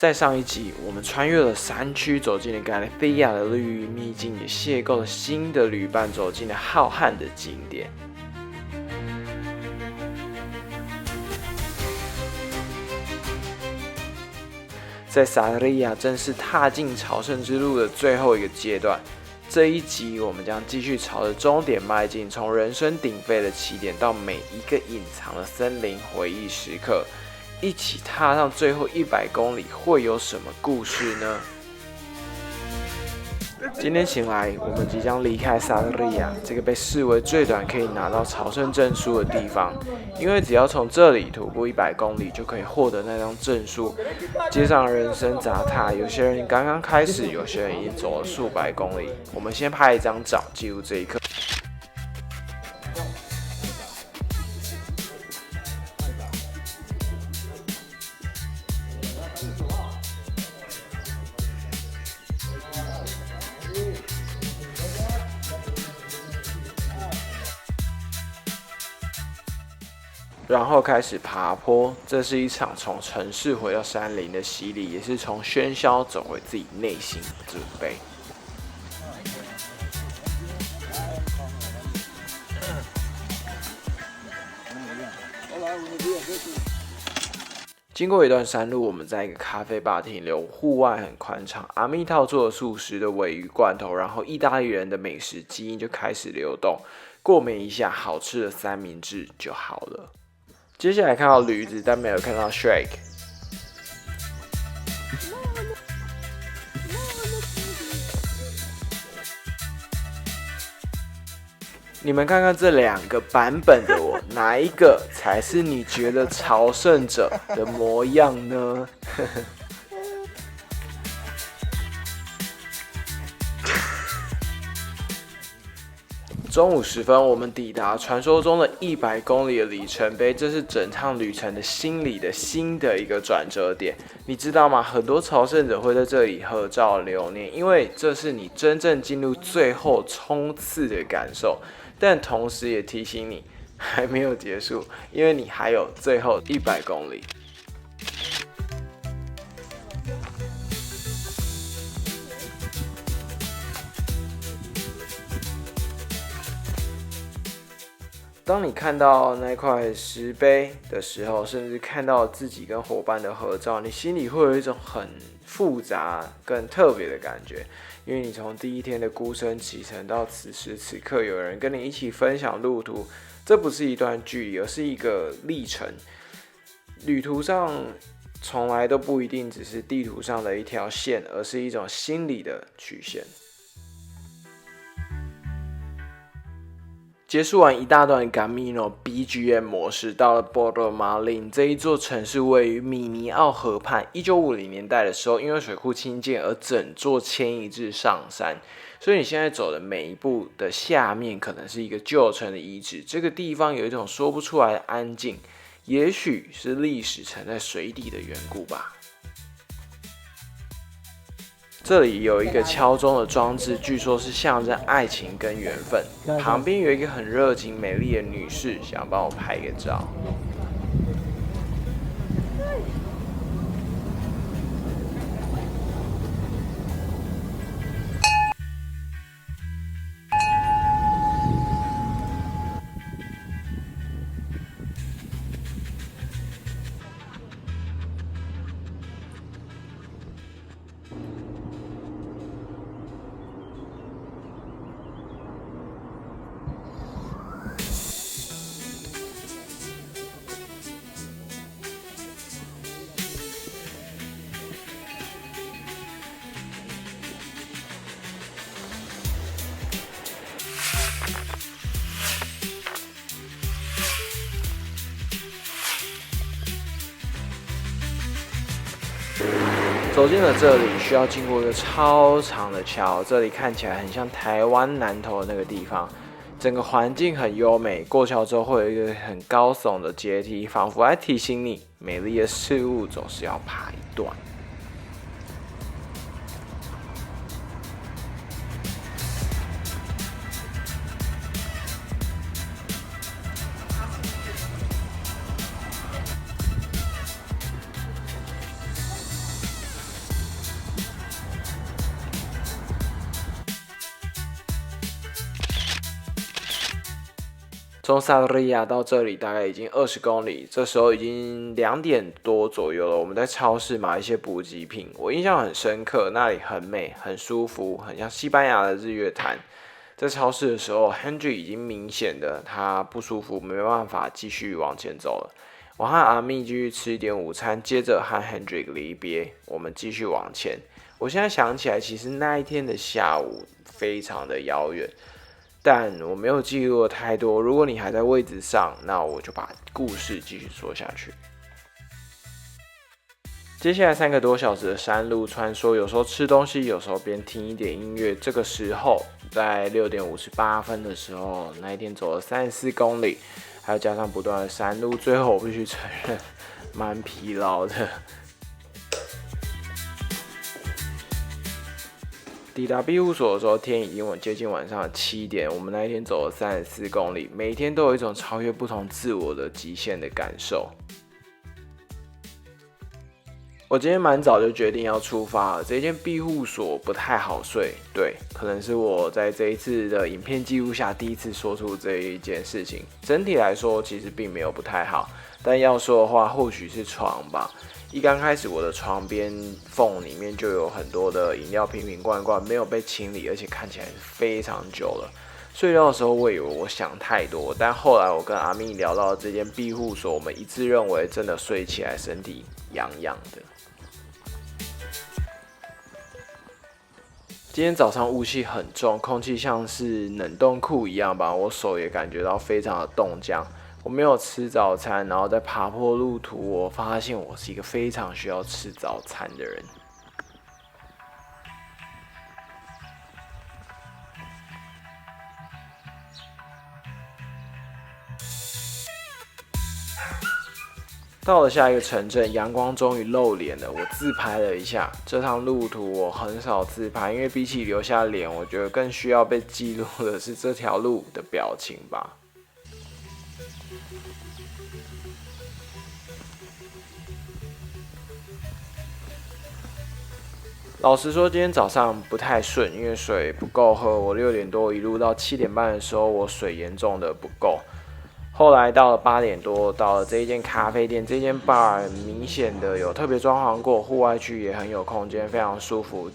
在上一集，我们穿越了山区，走进了加利菲亚的绿荫秘境，也邂逅了新的旅伴，走进了浩瀚的景点。在萨利亚正式踏进朝圣之路的最后一个阶段，这一集我们将继续朝着终点迈进，从人声鼎沸的起点到每一个隐藏的森林回忆时刻。一起踏上最后100公里，会有什么故事呢？今天醒来，我们即将离开萨利亚这个被视为最短可以拿到朝圣证书的地方，因为只要从这里徒步100公里，就可以获得那张证书。街上人声杂沓，有些人刚刚开始，有些人已经走了数百公里。我们先拍一张照，记录这一刻。然后开始爬坡，这是一场从城市回到山林的洗礼，也是从喧嚣走回自己内心的准备。经过一段山路，我们在一个咖啡吧停留，户外很宽敞，阿密套做了素食的鲔鱼罐头，然后意大利人的美食基因就开始流动，过敏一下好吃的三明治就好了。接下来看到驴子，但没有看到 Shrek。你们看看这2个版本的我，哪一个才是你觉得朝圣者的模样呢？中午时分，我们抵达传说中的100公里的里程碑，这是整趟旅程的心理的新的一个转折点。你知道吗？很多朝圣者会在这里合照留念，因为这是你真正进入最后冲刺的感受。但同时也提醒你，还没有结束，因为你还有最后100公里。当你看到那块石碑的时候，甚至看到自己跟伙伴的合照，你心里会有一种很复杂跟特别的感觉，因为你从第一天的孤身启程到此时此刻有人跟你一起分享路途，这不是一段距离，而是一个历程。旅途上从来都不一定只是地图上的一条线，而是一种心理的曲线。结束完一大段 Camino BGM 模式，到了 Porto Marlin 这一座城市，位于米尼奥河畔。1950年代的时候，因为水库清建而整座迁移至上山，所以你现在走的每一步的下面可能是一个旧城的遗址。这个地方有一种说不出来的安静，也许是历史沉在水底的缘故吧。这里有一个敲钟的装置，据说是象征爱情跟缘分。旁边有一个很热情美丽的女士，想帮我拍个照。走进了这里，需要经过一个超长的桥，这里看起来很像台湾南投的那个地方，整个环境很优美。过桥之后会有一个很高耸的阶梯，仿佛来提醒你，美丽的事物总是要爬一段。从萨多利亚到这里大概已经20公里，这时候已经2点多左右了。我们在超市买一些补给品，我印象很深刻，那里很美，很舒服，很像西班牙的日月潭。在超市的时候 ，Hendry 已经明显的他不舒服，没办法继续往前走了。我和阿密继续吃一点午餐，接着和 Hendry 离别，我们继续往前。我现在想起来，其实那一天的下午非常的遥远。但我没有记录太多，如果你还在位置上，那我就把故事继续说下去。接下来3个多小时的山路穿梭，有时候吃东西，有时候边听一点音乐。这个时候，在6点58分的时候，那一天走了34公里，还有加上不断的山路，最后我必须承认，蛮疲劳的。抵达庇护所的时候，天已经接近晚上的7点。我们那一天走了34公里，每天都有一种超越不同自我的极限的感受。我今天蛮早就决定要出发了，这间庇护所不太好睡，对，可能是我在这一次的影片记录下第一次说出这一件事情。整体来说，其实并没有不太好，但要说的话，或许是床吧。一刚开始，我的床边缝里面就有很多的饮料瓶瓶罐罐没有被清理，而且看起来非常久了。睡觉的时候，我以为我想太多，但后来我跟阿密聊到这间庇护所，我们一致认为真的睡起来身体痒痒的。今天早上雾气很重，空气像是冷冻库一样吧，我手也感觉到非常的冻僵。我没有吃早餐，然后在爬坡路途，我发现我是一个非常需要吃早餐的人。到了下一个城镇，阳光终于露脸了。我自拍了一下，这趟路途我很少自拍，因为比起留下脸，我觉得更需要被记录的是这条路的表情吧。老实说，今天早上不太顺，因为水不够喝。我6点多一路到7点半的时候，我水严重的不够。后来到了8点多，到了这一间咖啡店，这间 bar 明显的有特别装潢过，户外区也很有空间，非常舒服。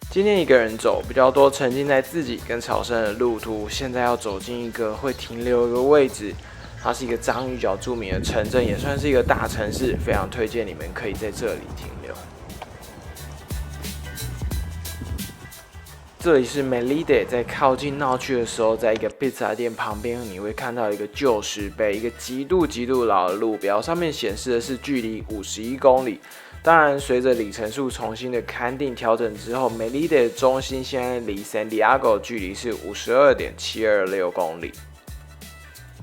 今天一个人走比较多，沉浸在自己跟朝圣的路途。现在要走进一个会停留一个位置，它是一个章鱼角著名的城镇，也算是一个大城市，非常推荐你们可以在这里停留。这里是 Melide， 在靠近闹区的时候，在一个披萨店旁边，你会看到一个旧石碑，一个极度老的路标，上面显示的是距离51公里。当然，随着里程数重新的勘定调整之后，Melide 的中心现在离 San Diego 距离是52.726公里。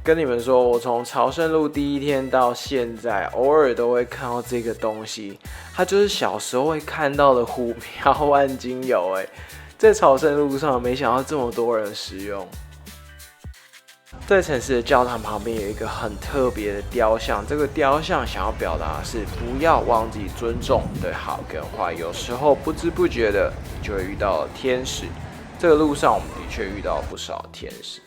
跟你们说，我从朝圣路第一天到现在，偶尔都会看到这个东西，它就是小时候会看到的虎喵万金油。在朝圣路上，没想到这么多人使用。在城市的教堂旁边有一个很特别的雕像，这个雕像想要表达的是不要忘记尊重对好跟坏，有时候不知不觉的你就会遇到天使。这个路上我们的确遇到不少天使。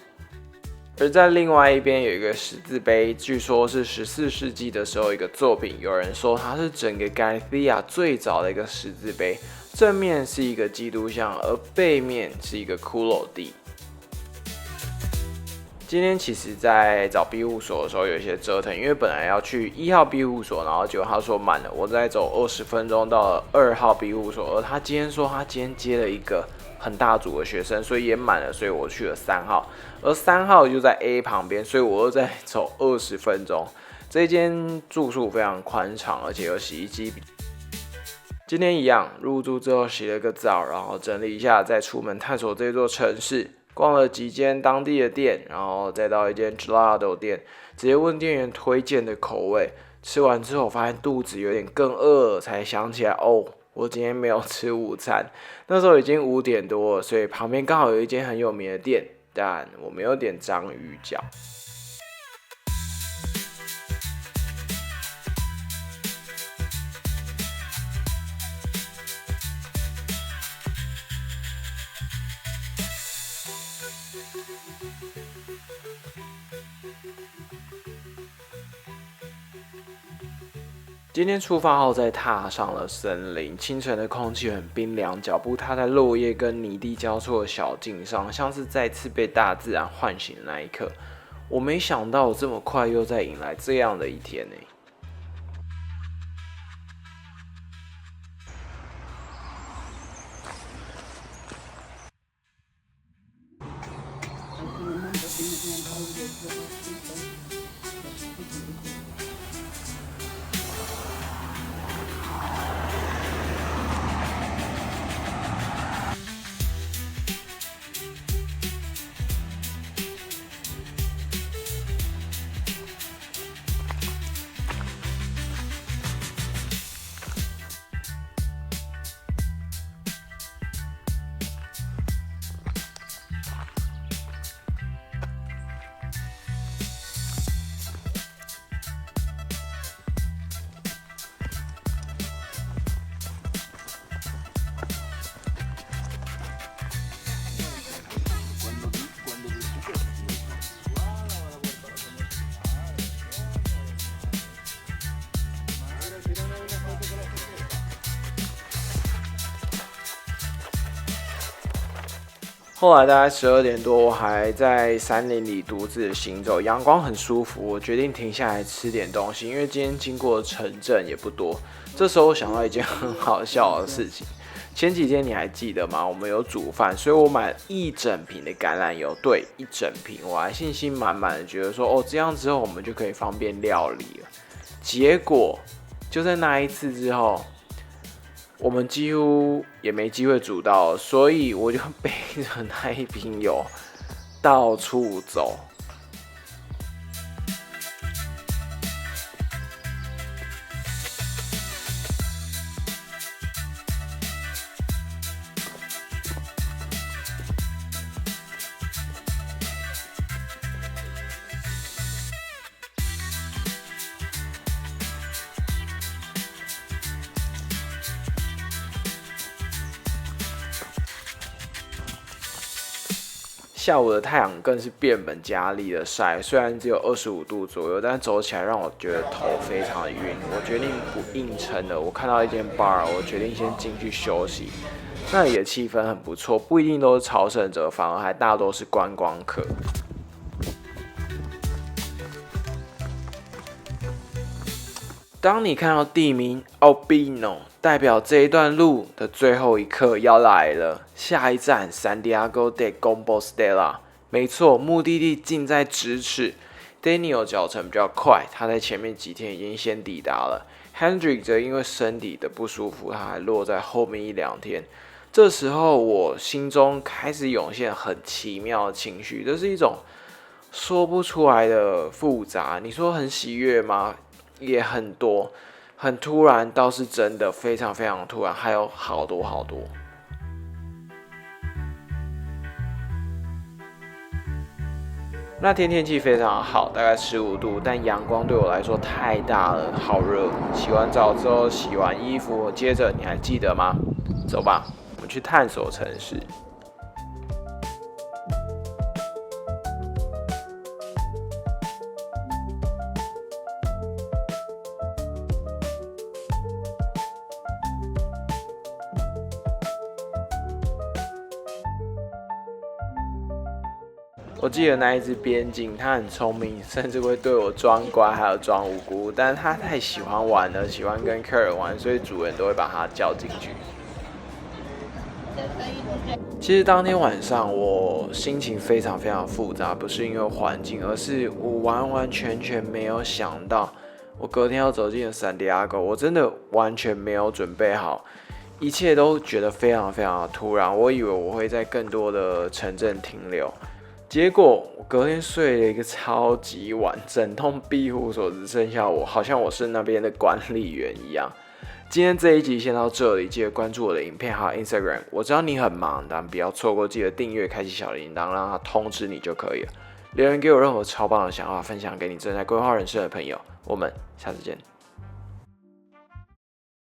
而在另外一边有一个十字碑，据说是14世纪的时候一个作品，有人说它是整个加利西亚最早的一个十字碑，正面是一个基督像，而背面是一个骷髅地。今天其实在找庇护所的时候有一些折腾，因为本来要去1号庇护所，然后结果他说满了，我再走20分钟到了2号庇护所，而他今天说他今天接了一个很大组的学生，所以也满了，所以我去了3号，而3号就在 A 旁边，所以我又再走20分钟。这间住宿非常宽敞，而且有洗衣机。今天一样，入住之后洗了个澡，然后整理一下，再出门探索这座城市。逛了几间当地的店，然后再到一间 gelato 店，直接问店员推荐的口味。吃完之后发现肚子有点更饿了，才想起来哦，我今天没有吃午餐。那时候已经5点多了，所以旁边刚好有一间很有名的店，但我没有点章鱼脚。今天出发后，再踏上了森林。清晨的空气很冰凉，脚步踏在落叶跟泥地交错的小径上，像是再次被大自然唤醒的那一刻。我没想到我这么快又再迎来这样的一天呢。后来大概12点多，我还在山林里独自行走，阳光很舒服。我决定停下来吃点东西，因为今天经过的城镇也不多。这时候我想到一件很好笑的事情，前几天你还记得吗？我们有煮饭，所以我买了1整瓶的橄榄油，对，1整瓶，我还信心满满的觉得说，哦，这样之后我们就可以方便料理了。结果就在那一次之后，我们几乎也没机会煮到，所以我就背着那一瓶油到处走。下午的太阳更是变本加厉的晒，虽然只有25度左右，但走起来让我觉得头非常的晕。我决定不硬撑了，我看到一间 bar， 我决定先进去休息。那里的气氛很不错，不一定都是朝圣者，反而还大多是观光客。当你看到地名 Albino， 代表这一段路的最后一刻要来了。下一站 Santiago de Compostela， 没错，目的地近在咫尺。Daniel 脚程比较快，他在前面几天已经先抵达了。Hendrik 则因为身体的不舒服，他还落在后面1-2天。这时候我心中开始涌现很奇妙的情绪，这是一种说不出来的复杂。你说很喜悦吗？也很多，很突然，倒是真的非常非常突然，还有好多好多。那天天气非常好，大概15度，但阳光对我来说太大了，好热。洗完澡之后，洗完衣服，接着你还记得吗？走吧，我们去探索城市。我记得那一只边境，它很聪明，甚至会对我装乖，还有装无辜。但是它太喜欢玩了，喜欢跟客人玩，所以主人都会把它叫进去。其实当天晚上我心情非常非常复杂，不是因为环境，而是我完完全全没有想到，我隔天要走进圣地亚哥，我真的完全没有准备好。一切都觉得非常非常的突然，我以为我会在更多的城镇停留，结果我隔天睡了一个超级晚，整栋庇护所只剩下我，好像我是那边的管理员一样。今天这一集先到这里，记得关注我的影片还有 Instagram。我知道你很忙，但不要错过，记得订阅、开启小铃铛，让它通知你就可以了。留言给我任何超棒的想法，分享给你正在规划人生的朋友。我们下次见。